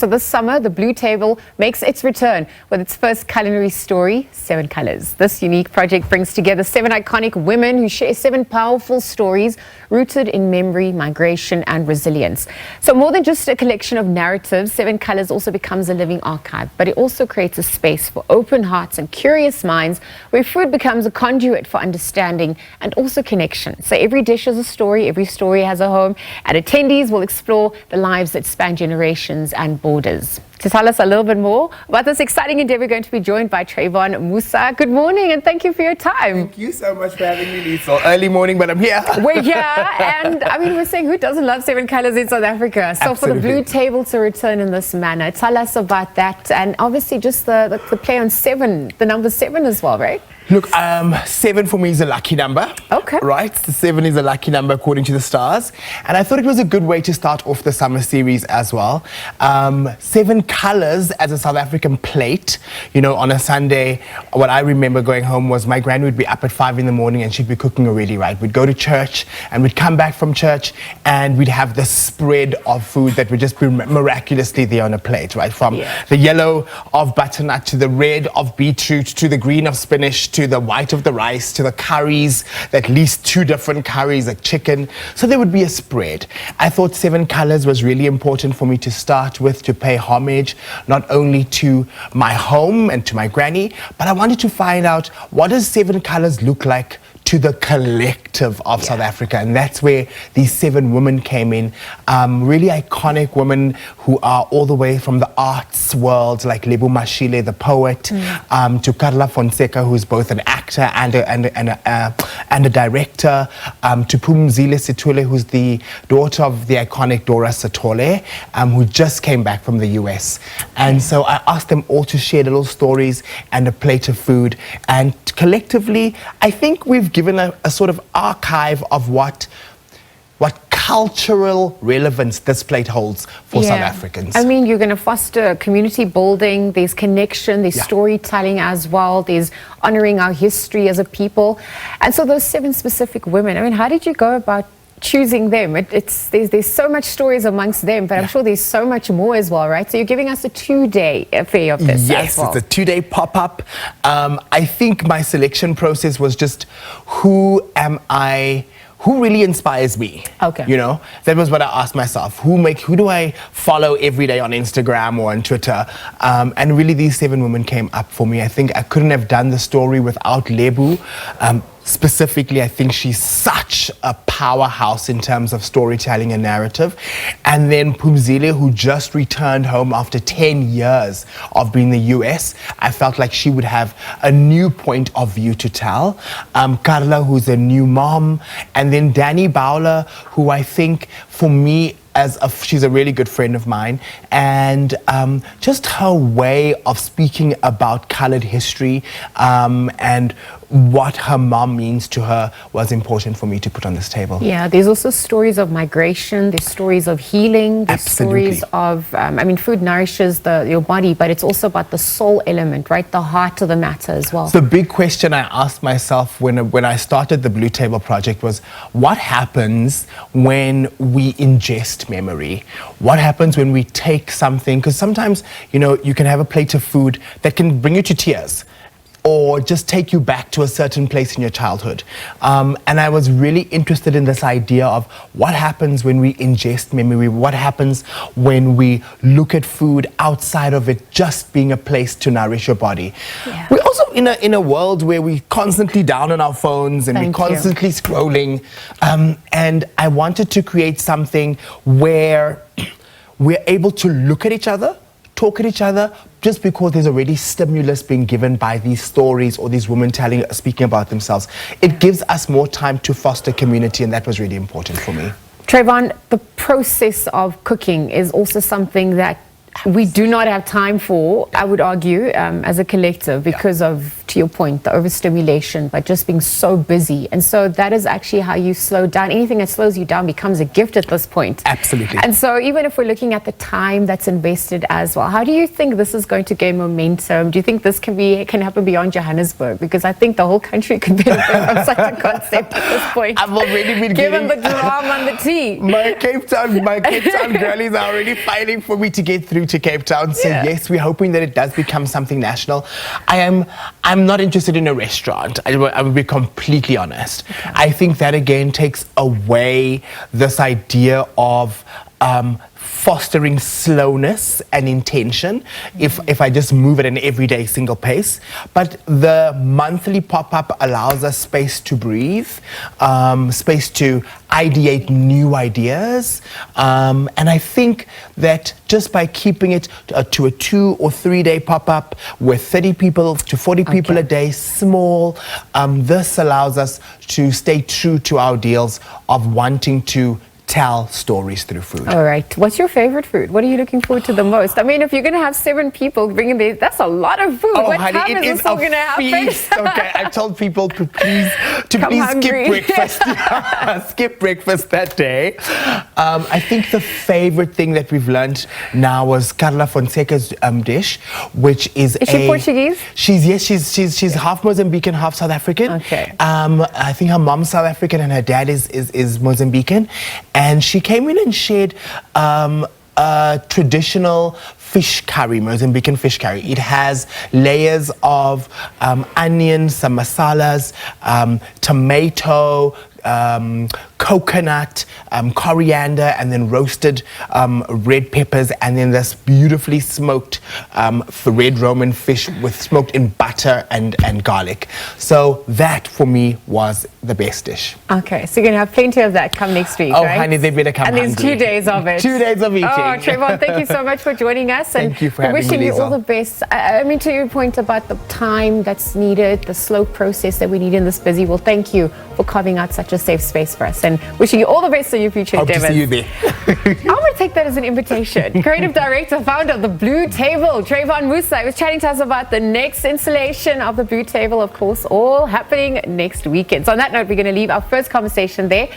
So this summer, the Blue Table makes its return with its first culinary story, 7 Colors. This unique project brings together 7 iconic women who share 7 powerful stories rooted in memory, migration, and resilience. So more than just a collection of narratives, 7 Colors also becomes a living archive, but it also creates a space for open hearts and curious minds where food becomes a conduit for understanding and also connection. So every dish is a story, every story has a home, and attendees will explore the lives that span generations and borders. To tell us a little bit more about this exciting endeavor, we're going to be joined by Treyvone Moosa. Good morning and thank you for your time. Thank you so much for having me, Lisa. Early morning, but I'm here. We're here, and I mean, we're saying who doesn't love 7 Colors in South Africa? So Absolutely. for the Blue Table to return in this manner, tell us about that, and obviously just the play on 7, the number 7 as well, right? Look, 7 for me is a lucky number. Okay. Right? The 7 is a lucky number according to the stars. And I thought it was a good way to start off the summer series as well. 7 Colors as a South African plate. You know, on a Sunday, what I remember going home was my granny would be up at 5 in the morning and she'd be cooking already, right? We'd go to church and we'd come back from church and we'd have this spread of food that would just be miraculously there on a plate, right? From the yellow of butternut to the red of beetroot to the green of spinach to the white of the rice, to the curries, at least 2 different curries, like chicken. So there would be a spread. I thought 7 Colors was really important for me to start with, to pay homage, not only to my home and to my granny, but I wanted to find out, what does 7 Colors look like to the collective of South Africa? And that's where these 7 women came in. Really iconic women who are all the way from the arts world, like Lebo Mashile, the poet, to Carla Fonseca, who's both an actor and a director, to Phumzile Sithole, who's the daughter of the iconic Dora Sithole, who just came back from the US. And so I asked them all to share little stories and a plate of food. And collectively, I think we've given a sort of archive of what cultural relevance this plate holds for South Africans. I mean, you're going to foster community building, there's connection, there's storytelling as well, there's honoring our history as a people. And so those 7 specific women, I mean, how did you go about choosing them? There's so much stories amongst them, but I'm sure there's so much more as well, right? So you're giving us a 2-day affair of this as well. Yes, it's a 2-day pop-up. I think my selection process was just, who really inspires me? Okay. You know, that was what I asked myself. Who do I follow every day on Instagram or on Twitter? And really these 7 women came up for me. I think I couldn't have done the story without Lebu. Specifically, I think she's such a powerhouse in terms of storytelling and narrative. And then Phumzile, who just returned home after 10 years of being in the US, I felt like she would have a new point of view to tell. Carla, who's a new mom. And then Danny Bowler, who I think, for me, she's a really good friend of mine, and just her way of speaking about colored history and what her mom means to her was important for me to put on this table. Yeah, there's also stories of migration, there's stories of healing, there's stories of, I mean, food nourishes your body, but it's also about the soul element, right? The heart of the matter as well. The big question I asked myself when I started the Blue Table project was, what happens when we ingest memory? What happens when we take something? Because sometimes, you know, you can have a plate of food that can bring you to tears, or just take you back to a certain place in your childhood. And I was really interested in this idea of what happens when we ingest memory, what happens when we look at food outside of it just being a place to nourish your body. We're also in a world where we're constantly down on our phones and we're constantly scrolling. And I wanted to create something where we're able to look at each other, talk at each other, just because there's already stimulus being given by these stories or these women speaking about themselves. It gives us more time to foster community, and that was really important for me. Treyvone, the process of cooking is also something that we do not have time for, I would argue, as a collective, because of to your point, the overstimulation, but just being so busy. And so that is actually how you slow down. Anything that slows you down becomes a gift at this point. Absolutely. And so even if we're looking at the time that's invested as well, how do you think this is going to gain momentum? Do you think this can happen beyond Johannesburg? Because I think the whole country could benefit from such a concept at this point. I've already been given the drama and the tea. My Cape Town girlies are already fighting for me to get through to Cape Town. So yes, we're hoping that it does become something national. I'm not interested in a restaurant. I will be completely honest. Okay. I think that again takes away this idea of fostering slowness and intention if I just move at an everyday single pace. But the monthly pop-up allows us space to breathe, space to ideate new ideas. And I think that just by keeping it to a 2 or 3 day pop-up with 30 people to 40 people a day, small, this allows us to stay true to our ideals of wanting to tell stories through food. All right. What's your favorite food? What are you looking forward to the most? I mean, if you're going to have 7 people bringing this, that's a lot of food. Oh, what honey, time is this all going to happen? Okay, I told people to please hungry. skip breakfast. Skip breakfast that day. I think the favorite thing that we've learned now was Carla Fonseca's dish, which is she Portuguese? She's half Mozambican, half South African. Okay. I think her mom's South African and her dad is Mozambican. And she came in and shared a traditional fish curry, Mozambican fish curry. It has layers of onions, some masalas, tomato, coconut, coriander, and then roasted red peppers, and then this beautifully smoked red Roman fish with smoked in butter and garlic. So that for me was the best dish. Okay, so you're going to have plenty of that come next week, oh, right? honey, they better come And there's hungry. 2 days of it. 2 days of eating. Oh, Treyvone, thank you so much for joining us. And thank you for having me, wishing you Lisa. all the best. I mean, to your point about the time that's needed, the slow process that we need in this busy, well, thank you for carving out such a safe space for us. And wishing you all the best in your future endeavors. Hope to see you there. I'm going to take that as an invitation. Creative Director, founder of The Blue Table, Treyvone Moosa, was chatting to us about the next installation of The Blue Table, of course, all happening next weekend. So on that note, we're going to leave our first conversation there